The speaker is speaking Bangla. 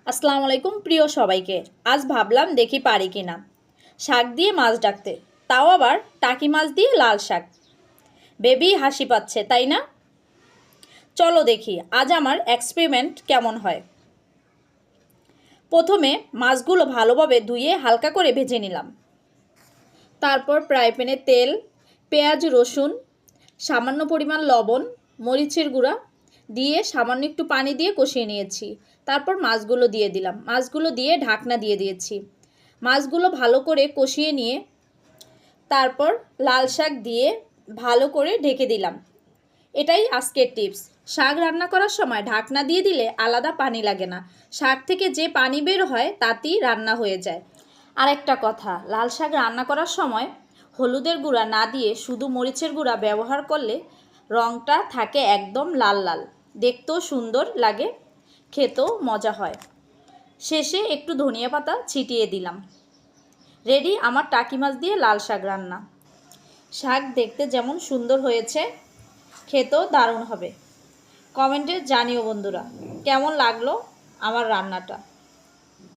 আসসালামু আলাইকুম প্রিয় সবাইকে। আজ ভাবলাম দেখি পারি কিনা শাক দিয়ে মাছ ডাকতে, তাও আবার টাকি মাছ দিয়ে লাল শাক। বেবি হাসি পাচ্ছে তাই না? চলো দেখি আজ আমার এক্সপেরিমেন্ট কেমন হয়। প্রথমে মাছগুলো ভালোভাবে ধুয়ে হালকা করে ভেজে নিলাম। তারপর ফ্রাই প্যানে তেল, পেঁয়াজ, রসুন, সামান্য পরিমাণ লবণ, মরিচের গুঁড়া দিয়ে সামান্য একটু পানি দিয়ে কষিয়ে নিয়েছি। তারপর মাছগুলো দিয়ে দিলাম, মাছগুলো দিয়ে ঢাকনা দিয়ে দিয়েছি। মাছগুলো ভালো করে কষিয়ে নিয়ে তারপর লাল শাক দিয়ে ভালো করে ঢেকে দিলাম। এটাই আজকের টিপস। শাক রান্না করার সময় ঢাকনা দিয়ে দিলে আলাদা পানি লাগে না, শাক থেকে যে পানি বের হয় তাতেই রান্না হয়ে যায়। আরেকটা কথা, লাল শাক রান্না করার সময় হলুদের গুঁড়া না দিয়ে শুধু মরিচের গুঁড়া ব্যবহার করলে রঙটা থাকে একদম লাল লাল, দেখতেও সুন্দর লাগে, খেতেও মজা হয়। শেষে একটু ধনিয়া পাতা ছিটিয়ে দিলাম। রেডি আমার টাকি মাছ দিয়ে লাল শাক রান্না। শাক দেখতে যেমন সুন্দর হয়েছে, খেতেও দারুণ হবে। কমেন্টে জানিও বন্ধুরা কেমন লাগলো আমার রান্নাটা।